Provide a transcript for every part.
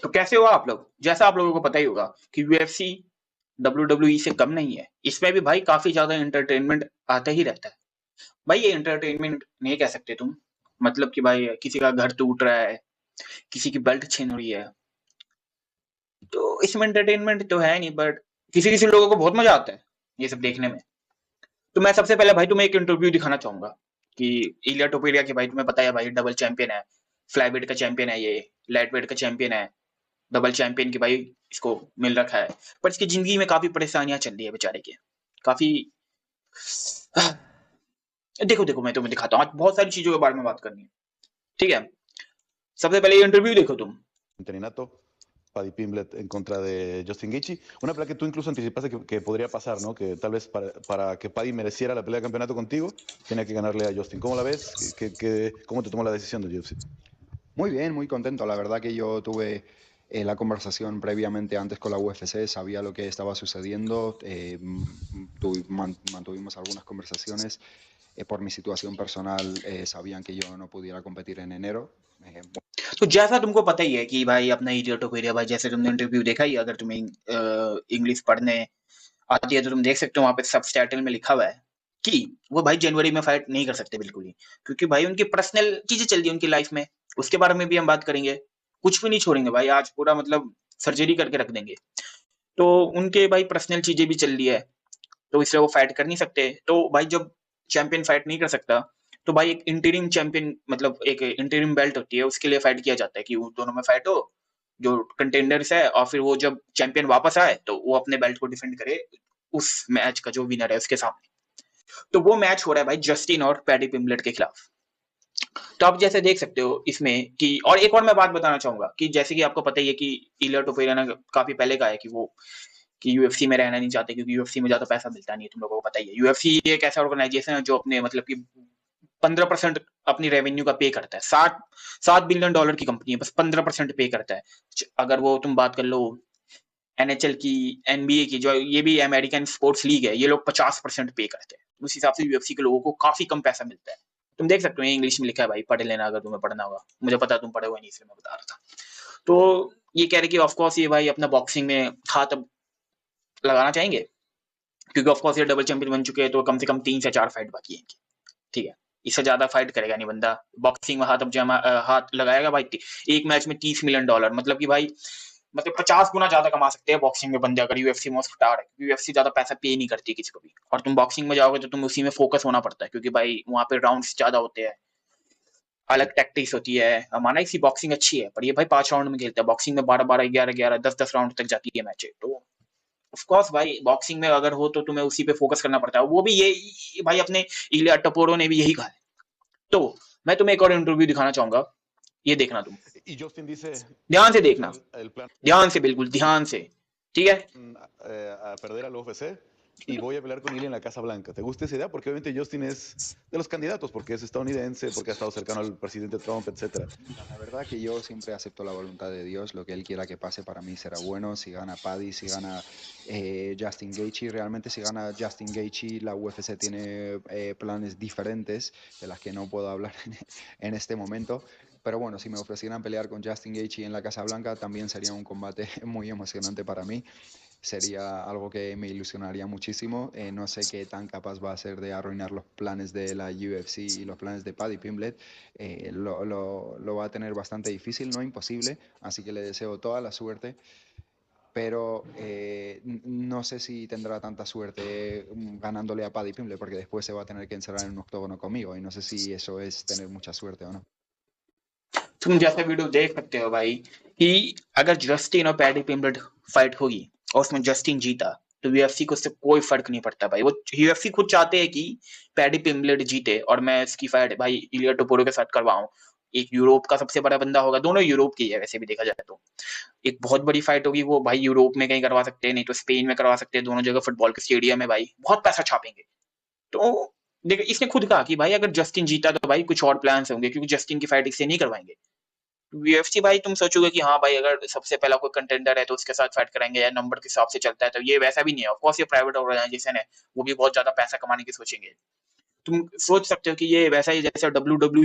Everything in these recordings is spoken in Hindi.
तो कैसे हुआ आप लोग, जैसा आप लोगों को पता ही होगा कि यूएफसी डब्ल्यूडब्ल्यूई से कम नहीं है, इसमें भी भाई काफी ज्यादा एंटरटेनमेंट आता ही रहता है। भाई ये एंटरटेनमेंट नहीं कह सकते तुम, मतलब कि भाई किसी का घर टूट रहा है, किसी की बेल्ट छीन रही है, तो इसमें एंटरटेनमेंट तो है नहीं, बट किसी किसी लोगों को बहुत मजा आता है ये सब देखने में। तो मैं सबसे पहले भाई तुम्हें एक इंटरव्यू दिखाना चाहूंगा कि इलिया टोपेरिया की, भाई तुम्हें पता है भाई डबल चैंपियन है, फ्लाईवेट का चैंपियन है, ये लाइट वेट का चैंपियन है, डबल चैंपियन की भाई इसको मिल रखा है। पर इसकी जिंदगी में काफी परेशानियां चल रही है बेचारे की, काफी। देखो देखो मैं तुम्हें दिखाता हूँ, आज बहुत सारी चीजों के बारे में बात करनी है, ठीक है। सबसे पहले ये इंटरव्यू देखो तुम। Interinato, Paddy Pimblett en contra de Justin Gaethje. Una pelea que tú incluso anticipaste que podría pasar, ¿no? Que tal vez para que Paddy mereciera la pelea de campeonato contigo, tenía que ganarle a Justin. ¿Cómo la ves? ¿Cómo te tomó la decisión de UFC? Muy bien, muy contento. La verdad que yo tuve la conversación previamente antes con la UFC, sabía lo que estaba sucediendo, mantuvimos algunas conversaciones. Por mi situación personal, sabían que yo no pudiera competir en enero. तो जैसा तुमको पता ही है कि भाई अपना इलिया टोपेरिया, भाई जैसे तुमने इंटरव्यू देखा ही, अगर तुम्हें इंग्लिश पढ़ने आती है तो तुम देख सकते हो, वहां पे सब टाइटल में लिखा हुआ है कि वो भाई जनवरी में फाइट नहीं कर सकते बिल्कुल ही, क्योंकि भाई उनकी पर्सनल चीजें चल रही है उनकी लाइफ में, उसके बारे में भी हम बात करेंगे। कुछ भी नहीं छोड़ेंगे भाई, आज पूरा मतलब सर्जरी करके रख देंगे। तो उनके भाई पर्सनल चीजें भी चल रही है, तो इसलिए वो फाइट कर नहीं सकते। तो भाई जब चैंपियन फाइट नहीं कर सकता, तो भाई एक इंटरिम चैंपियन, मतलब एक इंटरिम बेल्ट होती है, उसके लिए फाइट किया जाता है कि वो दोनों में फाइट हो, जो कंटेंडर्स है, और फिर वो जब चैंपियन वापस आए तो वो अपने बेल्ट को डिफेंड करे उस मैच का जो विनर है उसके सामने। तो वो मैच हो रहा है भाई जस्टिन और पैडी पिम्बलेट के खिलाफ। तो आप जैसे देख सकते हो इसमें कि, और एक और मैं बात बताना चाहूंगा कि जैसे कि आपको पता ही है कि इलिया टोपेरिया ने काफी पहले कहा है कि वो कि यूएफसी में रहना नहीं चाहते, क्योंकि यूएफसी में ज्यादा पैसा मिलता नहीं है, तुम लोगों को पता ही है। यूएफसी एक ऐसा ऑर्गेनाइजेशन है जो अपने मतलब कि 15% अपनी रेवेन्यू का पे करता है। 7 बिलियन डॉलर की कंपनी है, बस 15% पे करता है। अगर वो तुम बात कर लो एनएचएल की, एनबीए की, जो ये भी अमेरिकन स्पोर्ट्स लीग है, ये लोग 50% पे करते हैं। उस हिसाब से यूएफसी के लोगों को काफी कम पैसा मिलता है। तुम देख सकते हो, इंग्लिश में लिखा है भाई, पढ़ लेना अगर तुम्हें पढ़ना होगा, मुझे पता तुम पढ़े हुए नहीं इसलिए मैं बता रहा था। तो ये कह रहे कि ऑफकोर्स ये भाई अपना बॉक्सिंग में हाथ लगाना चाहेंगे, क्योंकि ऑफकोर्स ये डबल चैंपियन बन चुके हैं, तो कम से कम 3 से 4 फाइट बाकी है, ठीक है। इससे ज्यादा फाइट करेगा नहीं बंदा बॉक्सिंग में, हाथ अब जमा हाथ लगाएगा भाई एक मैच में $30 मिलियन, मतलब कि भाई मतलब 50 गुना ज्यादा कमा सकते हैं बॉक्सिंग में बंदे, अगर यूएफसी में स्टार है। यूएफसी ज्यादा पैसा पे नहीं करती किसी को भी, और तुम बॉक्सिंग में जाओगे तो तुम उसी में फोकस होना पड़ता है, क्योंकि भाई वहां पे राउंड्स ज्यादा होते हैं, अलग टैक्टिक्स होती है। माना इसी बॉक्सिंग अच्छी है, पर ये भाई 5 राउंड में खेलते हैं, बॉक्सिंग में 12-12, 11-11, 10-10 राउंड तक जाती है मैच। तो ऑफ कोर्स भाई बॉक्सिंग में अगर हो तो तुम्हें उसी पे फोकस करना पड़ता है, वो भी ये भाई अपने इलिया टपोरो ने भी यही कहा है। तो मैं तुम्हें एक और इंटरव्यू दिखाना चाहूंगा, ये देखना तुम, Y Justin dice, ध्यान से देखना, el plan ध्यान से, बिल्कुल ध्यान से, ठीक है। a perder al UFC y voy a pelear con él en la Casa Blanca. ¿Te gusta esa idea? Porque obviamente Justin es de los candidatos, porque es estadounidense, porque ha estado cercano al presidente Trump, etcétera. La verdad que yo siempre acepto la voluntad de Dios, lo que Él quiera que pase para mí será bueno. Si gana Paddy, si gana Justin Gaethje, realmente si gana Justin Gaethje, la UFC tiene planes diferentes de las que no puedo hablar en este momento. Pero bueno, si me ofrecieran pelear con Justin Gaethje en la Casa Blanca, también sería un combate muy emocionante para mí. Sería algo que me ilusionaría muchísimo. No sé qué tan capaz va a ser de arruinar los planes de la UFC y los planes de Paddy Pimblett. Lo va a tener bastante difícil, no imposible, así que le deseo toda la suerte. Pero no sé si tendrá tanta suerte ganándole a Paddy Pimblett, porque después se va a tener que encerrar en un octógono conmigo, y no sé si eso es tener mucha suerte o no. तुम जैसा वीडियो देख सकते हो भाई कि अगर जस्टिन और पैडी पिम्बलेट फाइट होगी और उसमें जस्टिन जीता, तो यूएफसी को उससे कोई फर्क नहीं पड़ता भाई। वो यूएफसी खुद चाहते हैं कि पैडी पिम्बलेट जीते और मैं इसकी फाइट भाई इलिया टोपुरो के साथ करवाऊं। एक यूरोप का सबसे बड़ा बंदा होगा, दोनों यूरोप की है वैसे भी देखा जाए तो। एक बहुत बड़ी फाइट होगी, वो भाई यूरोप में कहीं करवा सकते हैं, नहीं तो स्पेन में करवा सकते हैं, दोनों जगह फुटबॉल के स्टेडियम में भाई बहुत पैसा छापेंगे। तो देखिए इसने खुद कहा कि भाई अगर जस्टिन जीता तो भाई कुछ और प्लान्स होंगे, क्योंकि जस्टिन की फाइट इससे नहीं करवाएंगे। यूएफसी भाई तुम सोचोगे कि हाँ भाई अगर सबसे पहला कोई कंटेंडर है तो उसके साथ फाइट करेंगे या नंबर के हिसाब से चलता है, तो ये वैसा भी नहीं है। ऑफ कोर्स ये प्राइवेट ऑर्गेनाइजेशन है, वो भी बहुत ज्यादा पैसा कमाने की सोचेंगे। तुम सोच सकते हो कि ये वैसा ही जैसे डब्ल्यू डब्ल्यू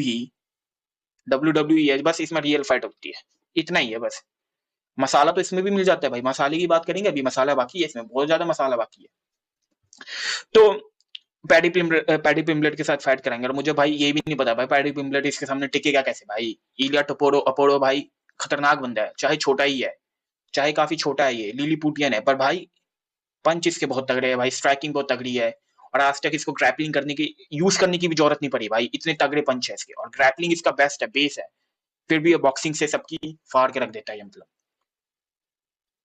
ही है, बस इसमें रियल फाइट होती है, इतना ही है बस। मसाला तो इसमें भी मिल जाता है भाई, मसाले की बात करेंगे अभी, मसाला बाकी है इसमें, बहुत ज्यादा मसाला बाकी है। तो पैडी पिम्बलेट के साथ फाइट करेंगे, और मुझे भाई ये भी नहीं पता भाई पैडी पिम्बलेट इसके सामने टिकेगा कैसे भाई। इलिया अपोरो भाई खतरनाक बंदा है, चाहे छोटा ही है, चाहे काफी छोटा है, ये लिलीपुटियन है, पर भाई पंच इसके बहुत तगड़े है भाई, स्ट्राइकिंग बहुत तगड़ी है, और आज तक इसको ग्रैपलिंग करने की यूज करने की भी जरूरत नहीं पड़ी भाई, इतने तगड़े पंच है इसके, और ग्रैपलिंग इसका बेस्ट है, बेस है, फिर भी ये बॉक्सिंग से सबकी फाड़ के रख देता है। मतलब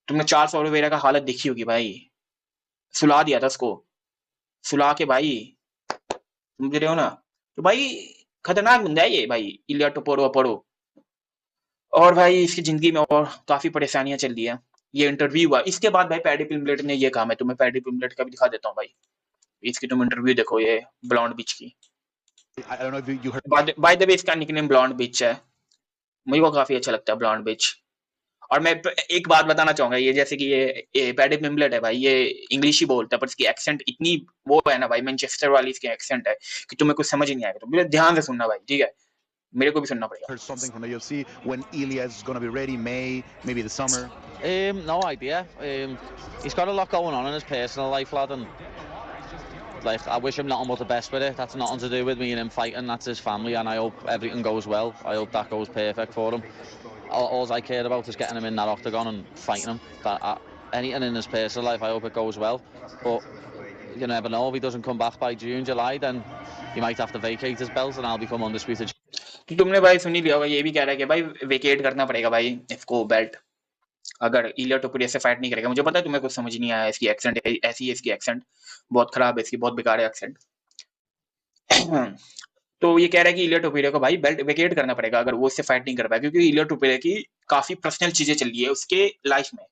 तुमने चार्ल्स ओलिवेरा का हालत देखी होगी भाई, सुला दिया था उसको, सुला के भाई, समझ रहे हो ना। तो भाई खतरनाक बंदा है ये भाई, इलिया अपोरो। और भाई इसकी जिंदगी में और काफी परेशानियां चल रही है। ये इंटरव्यू हुआ इसके बाद भाई पैडी पिम्बलेट ने ये कहा, मैं तुम्हें पैडी पिम्बलेट का भी दिखा देता हूँ भाई, इसकी तुम इंटरव्यू देखो, ये ब्लॉन्ड बिच की। I don't know if you heard. By the way इसका निकनेम ब्लॉन्ड बिच है, मुझे को काफी अच्छा लगता है ब्लॉन्ड बिच। और मैं एक बात बताना चाहूंगा, ये जैसे कि ये पैडी पिम्बलेट है भाई, ये इंग्लिश ही बोलता है, पर इसकी एक्सेंट इतनी वो है ना भाई, मैनचेस्टर वाली इसकी एक्सेंट है कि तुम्हें कुछ समझ ही नहीं आएगा, तो मेरे ध्यान से सुनना भाई, ठीक है, मेरे को भी सुनना पड़ेगा। Heard something from the UFC when Ilya is going to be ready, May, maybe the summer? No idea. He's got a lot going on in his personal life, lad, and like I wish him nothing but the best with it. That's nothing to do with me and him fighting. That's his family, and I hope everything goes well. I hope that goes perfect for him. All I care about is getting him in that octagon and fighting him. Anything in his personal life, I hope it goes well. But you never know, if he doesn't come back by June, July, then he might have to vacate his belt and I'll become undisputed. तो तुमने भाई सुन ही लिया होगा, ये भी कह रहा है कि भाई वेकेट करना पड़ेगा भाई इसको बेल्ट, अगर इलिया टोपुरिया से फाइट नहीं करेगा। मुझे पता है तुम्हें कुछ समझ नहीं आया, इसकी एक्सेंट ऐसी है, इसकी एक्सेंट बहुत खराब है, इसकी बहुत बेकार है एक्सेंट। तो ये कह रहा है कि इलिया टोपुरिया को भाई बेल्ट वेकेट करना पड़ेगा अगर वो इससे फाइट नहीं कर पाया, क्योंकि इलिया टोपुरिया की काफी पर्सनल चीजें चल रही है उसके लाइफ में,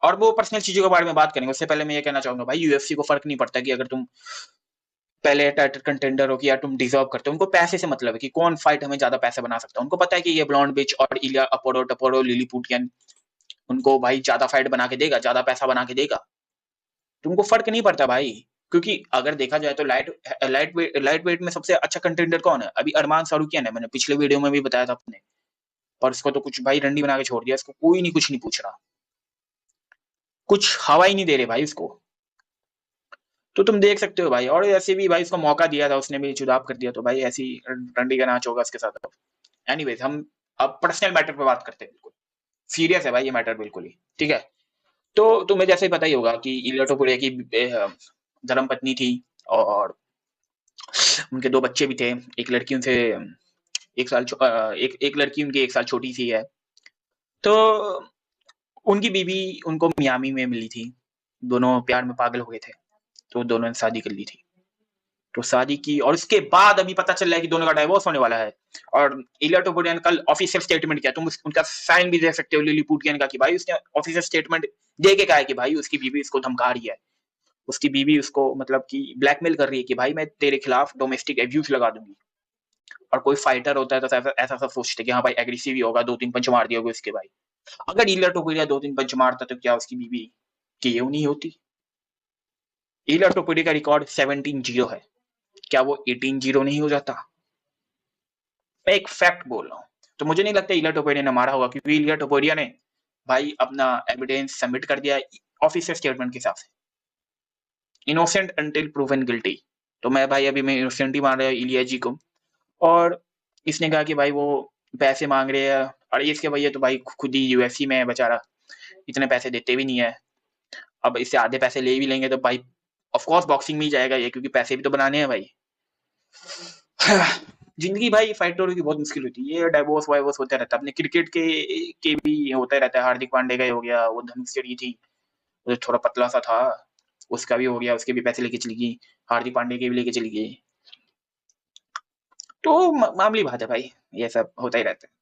और वो पर्सनल चीजों के बारे में बात करेंगे। उससे पहले मैं ये कहना चाहूंगा भाई, यूएफसी को फर्क नहीं पड़ता कि अगर तुम पहले टाइटल कंटेंडर हो कि या तुम डिजर्व करते हो, उनको पैसे से मतलब है कि कौन फाइट हमें ज्यादा पैसे बना सकता है। उनको पता है कि ये ब्लॉन्ड बिच और इलिया अपोरो लिलीपुटियन उनको भाई ज्यादा फाइट बना के देगा, ज्यादा पैसा बना के देगा, तुमको फर्क नहीं पड़ता भाई। क्योंकि अगर देखा जाए तो लाइट वेट में सबसे अच्छा कंटेंडर कौन है अभी? अरमान सारूकियान है, मैंने पिछले वीडियो में भी बताया था अपने, और इसको तो कुछ भाई रंडी बना के छोड़ दिया, इसको कोई नहीं कुछ नहीं पूछ रहा, कुछ हवा ही नहीं दे रहे भाई इसको। तो तुम देख सकते हो भाई, और ऐसे भी भाई इसको मौका दिया था, उसने भी चुनाव कर दिया, तो भाई ऐसी रंडी का नाच होगा उसके साथ। एनीवेज हम अब पर्सनल मैटर पे बात करते हैं, बिल्कुल सीरियस है भाई ये मैटर बिल्कुल ही, ठीक है। तो तुम्हें जैसे ही पता ही होगा कि इलिया टोपुरिया की धर्म पत्नी थी और उनके 2 बच्चे भी थे, एक लड़की उनसे एक लड़की उनकी 1 साल छोटी सी है। तो उनकी बीवी उनको मियामी में मिली थी, दोनों प्यार में पागल हो गए थे, तो दोनों ने शादी कर ली थी। तो शादी की और उसके बाद अभी पता चल रहा है कि दोनों का डाइवोर्स होने वाला है। और इलिया टोपुरिया ने कल ऑफिशियल स्टेटमेंट किया, तुम उनका साइन भी दे सकते हो लिलीपुटियन का, कि भाई उसने ऑफिशियल स्टेटमेंट दे के कहा है कि भाई उसकी बीवी उसको धमका रही है, उसकी बीवी उसको मतलब कि ब्लैकमेल कर रही है कि भाई मैं तेरे खिलाफ डोमेस्टिक एब्यूज लगा दूंगी। और कोई फाइटर होता है तो ऐसा सब सोचते कि हाँ भाई एग्रेसिव ही होगा, 2-3 पंच मार दिया होगा इसके भाई। अगर इलिया टोपुरिया 2-3 पंच मारता तो क्या उसकी बीवी केओ नहीं होती? इलिया टोपुरिया का रिकॉर्ड 17-0 है, क्या वो 18-0 नहीं हो जाता? मैं एक फैक्ट बोल रहा हूँ। तो मुझे नहीं लगता इलिया टोपुरिया ने मारा होगा, क्योंकि इलिया टोपुरिया ने भाई अपना एविडेंस सबमिट कर दिया ऑफिशियल स्टेटमेंट के हिसाब से, इनोसेंट अंटिल प्रूवन गिल्टी। तो मैं भाई अभी मैं इनोसेंट ही मान रहा हूँ इलिया जी को। और इसने कहा कि भाई वो पैसे मांग रहे हैं, और इसके भैया तो भाई खुद ही यूएफसी में है बेचारा, इतने पैसे देते भी नहीं है। अब इससे आधे पैसे ले भी लेंगे तो भाई ऑफ कोर्स बॉक्सिंग में ही जाएगा ये, क्योंकि पैसे भी तो बनाने हैं भाई। जिंदगी भाई फाइटरों की बहुत मुश्किल होती है, ये डाइवोर्स वाइवोर्स होता रहता है। अपने क्रिकेट के भी होता रहता है, हार्दिक पांडे का हो गया, वो धनुष थी वो थोड़ा पतला सा था, उसका भी हो गया, उसके भी पैसे लेके चली गई, हार्दिक पांडे के भी लेके चली गई। तो मामूली बात है भाई, ये सब होता ही रहता है।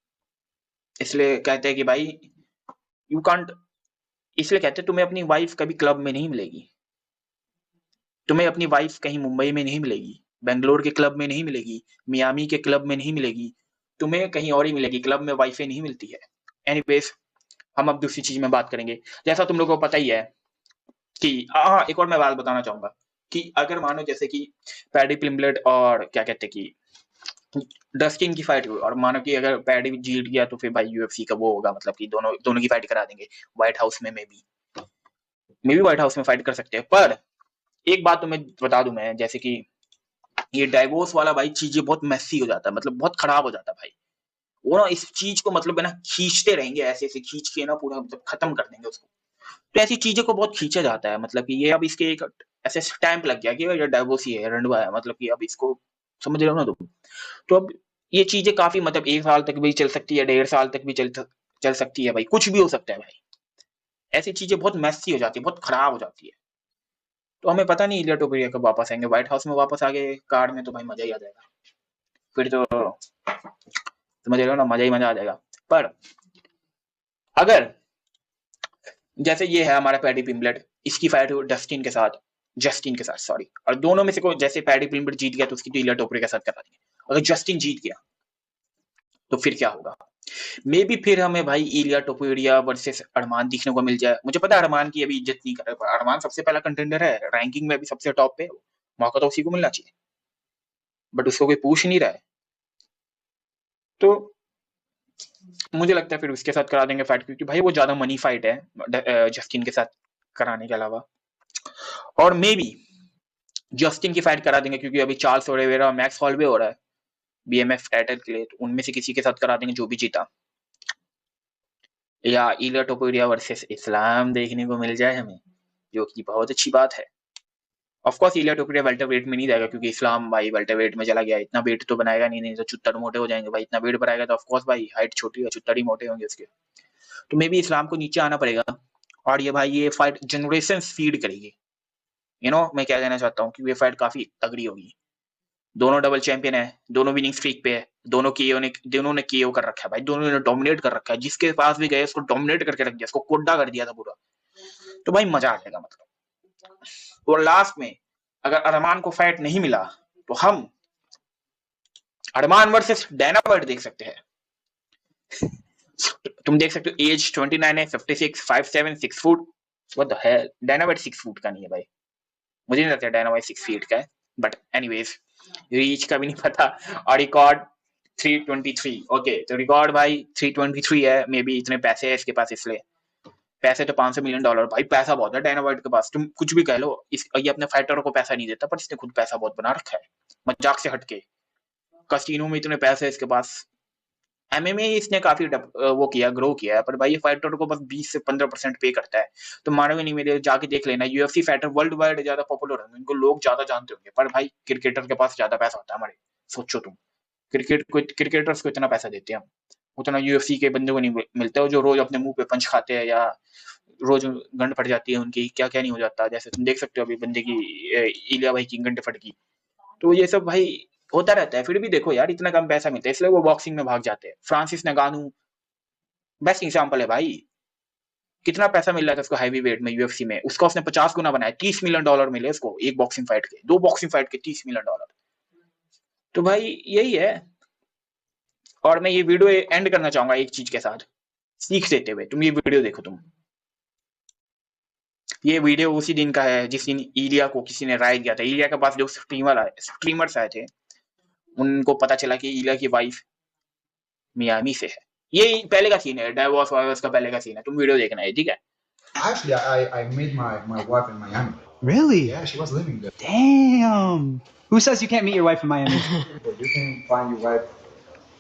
इसलिए कहते हैं कि भाई यू कांट, इसलिए कहते हैं तुम्हें अपनी वाइफ कभी क्लब में नहीं मिलेगी, तुम्हें अपनी वाइफ कहीं मुंबई में नहीं मिलेगी, बेंगलोर के क्लब में नहीं मिलेगी, मियामी के क्लब में नहीं मिलेगी, तुम्हें कहीं और ही मिलेगी, क्लब में वाइफें नहीं मिलती है। एनीवेज हम अब दूसरी चीज में बात करेंगे। जैसा तुम लोगों को पता ही है कि एक और मैं बात बताना चाहूंगा कि अगर मानो जैसे कि पैडी पिम्बलेट और क्या कहते हैं कि डस्टिन की फाइट हुई और मानो कि अगर पैडी जीत गया तो फिर भाई यूएफसी का वो होगा, मतलब कि दोनों की फाइट करा देंगे व्हाइट हाउस में। मे बी व्हाइट हाउस में फाइट कर सकते हैं। पर एक बात तो मैं बता दूं, मैं जैसे कि ये डाइवोर्स वाला भाई चीजें बहुत मेसी हो जाता है, मतलब बहुत खराब हो जाता है भाई। वो ना इस चीज को मतलब है ना खींचते रहेंगे, ऐसे ऐसे खींच के ना पूरा मतलब खत्म कर देंगे उसको। तो ऐसी चीजों को बहुत खींचा जाता है, मतलब कि ये अब इसके एक ऐसे स्टैंप लग गया कि ये डाइवोर्स ही है, रंडवा है, मतलब कि अब इसको समझ रहे हो ना तुम। तो अब ये चीजें काफी मतलब 1 साल तक भी चल सकती है, 1.5 साल तक भी चल सकती है भाई, कुछ भी हो सकता है भाई। ऐसी चीजें बहुत मैसी हो जाती है, बहुत खराब हो जाती है। तो हमें पता नहीं इलिया टोपुरिया कब वापस आएंगे। व्हाइट हाउस में वापस आ गए कार्ड में तो भाई मजा ही आ जाएगा, फिर तो समझ रहे हो ना, मजा ही मजा आ जाएगा। पर अगर जैसे ये है हमारा पैडी पिम्बलेट, इसकी फाइट हो जस्टिन के साथ सॉरी, और दोनों में से कोई जैसे पैडी पिम्बलेट जीत गया तो उसकी तो इलिया टोपुरिया के साथ करा देंगे। अगर जस्टिन जीत गया तो फिर क्या होगा? मे बी फिर हमें भाई इलिया टोपुरिया वर्सेस अरमान दिखने को मिल जाए। मुझे पता है अरमान की अभी इज्जत नहीं कर रहा, अरमान सबसे पहला कंटेंडर है, रैंकिंग में भी सबसे टॉप पे, मौका तो उसी को मिलना चाहिए, बट उसको कोई पूछ नहीं रहा है। तो मुझे लगता है फिर उसके साथ करा देंगे फाइट, क्योंकि भाई वो ज्यादा मनी फाइट है जस्टिन के साथ कराने के अलावा। और मे बी जस्टिन की फाइट करा देंगे क्योंकि अभी चार्ल्स ओलिवेरा और मैक्स हॉलवे हो रहा है बीएमएफ टाइटल के लिए, तो उनमें से किसी के साथ करा देंगे जो भी जीता। या इलिया टोपुरिया वर्सेस इस्लाम देखने को मिल जाए हमें, जो कि बहुत अच्छी बात है। ऑफ कोर्स इलिया टोपुरिया वेल्टरवेट में नहीं जाएगा क्योंकि इस्लाम भाई वेल्टरवेट में चला गया, इतना वेट तो बनाएगा नहीं तो चुत्तर मोटे हो जाएंगे भाई। इतना वेट बनाएगा तो ऑफ कोर्स भाई हाइट छोटी है, चुत्तर ही मोटे होंगे उसके। तो मे बी इस्लाम को नीचे आना पड़ेगा। और ये भाई ये फाइट जनरेशन फीड करेगी, मैं क्या कहना चाहता हूँ कि ये फाइट काफी तगड़ी होगी। दोनों डबल चैंपियन है, दोनों विनिंग स्ट्रीक पे है, दोनों ने केओ कर रखा है भाई, दोनों ने डोमिनेट कर रखा है, जिसके पास भी गए उसको डोमिनेट करके रख दिया, उसको कोड्डा कर दिया था पूरा। तो भाई मजा आ जाएगा मतलब। और लास्ट में अगर अरमान को फाइट नहीं मिला तो हम अरमान वर्सेस डायना वाइट देख सकते हैं। तुम देख सकते हो एज 29 है, 56, 5'7", 6 foot. What the hell, Diana white 6 foot का नहीं है भाई, मुझे नहीं लगता डायना वाइट 6 फीट का है, बट एनीवेज रीच का भी नहीं पता। और रिकॉर्ड 323, ओके तो रिकॉर्ड भाई 323 है, मे बी इतने पैसे है इसके पास, इसलिए पैसे तो $500 मिलियन भाई, पैसा बहुत है डायना वाइट के पास। तुम कुछ भी कह लो, ये अपने फाइटरों को पैसा नहीं देता, पर इसने खुद पैसा बहुत बना रखा है मजाक से हटके। कसिनो में इतने पैसे इसके पास, एमएमए इसने काफी वो किया, ग्रो किया है, पर भाई ये फाइटर को बस 20 से 15% पे करता है। तो मानोगे नहीं, मेरे जाके देख लेना, यूएफसी फाइटर वर्ल्ड वाइड ज्यादा पॉपुलर है, इनको लोग ज्यादा जानते होंगे, पर भाई क्रिकेटर के पास ज्यादा पैसा होता है हमारे। सोचो तुम, क्रिकेटर्स को इतना पैसा देते हैं हम, उतना यूएफसी के बंदे को नहीं मिलता, जो रोज अपने मुंह पे पंच खाते हैं या रोज गंड फट जाती है उनकी, क्या क्या नहीं हो जाता। जैसे तुम देख सकते हो अभी बंदे की, इलिया भाई की गंड फट गई। तो ये सब भाई होता रहता है। फिर भी देखो यार, इतना कम पैसा मिलता है इसलिए वो बॉक्सिंग में भाग जाते हैं। फ्रांसिस नगानू बेस्ट एग्जांपल है भाई, कितना पैसा मिल रहा था उसको हैवी वेट में यूएफसी में, उसका उसने 50 गुना बनाया, $30 मिलियन मिले उसको एक बॉक्सिंग फाइट के, 2 बॉक्सिंग फाइट के $30 मिलियन। तो भाई यही है। और मैं ये वीडियो एंड करना चाहूंगा एक चीज के साथ, सीख देते हुए। तुम ये वीडियो देखो, तुम ये वीडियो उसी दिन का है जिस दिन इलिया को किसी ने राय दिया था। इलिया के पास जो स्ट्रीमर्स आए थे, उनको पता चला कि इलिया की वाइफ मियामी से है। ये पहले का सीन है, डाइवोर्स वाइवोर्स का पहले का सीन है, तुम वीडियो देखना है, ठीक है। Actually, I met my wife in Miami. Really? Yeah, she was living there. Damn. Who says you can't meet your wife in Miami? But you can find your wife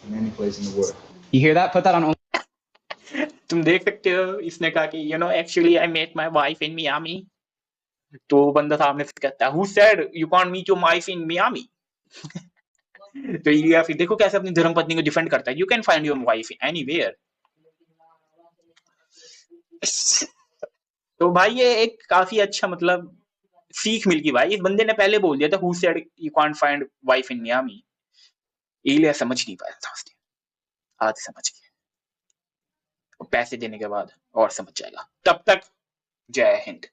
in any place in the world. You hear that? Put that on. तुम देख सकते हो, इसने कहा कि actually I met my wife in Miami. तो बंदा सामने से कहता है, who said you can't meet your wife in Miami? तो इलिया फिर देखो कैसे अपनी धर्मपत्नी को डिफेंड करता है, you can find your wife anywhere. तो भाई ये एक काफी अच्छा मतलब सीख मिल गई भाई। इस बंदे ने पहले बोल दिया था, who said you can't find wife in Miami. इलिया समझ नहीं पाया था उसने, आज समझ गया। पैसे देने के बाद और समझ जाएगा। तब तक जय हिंद।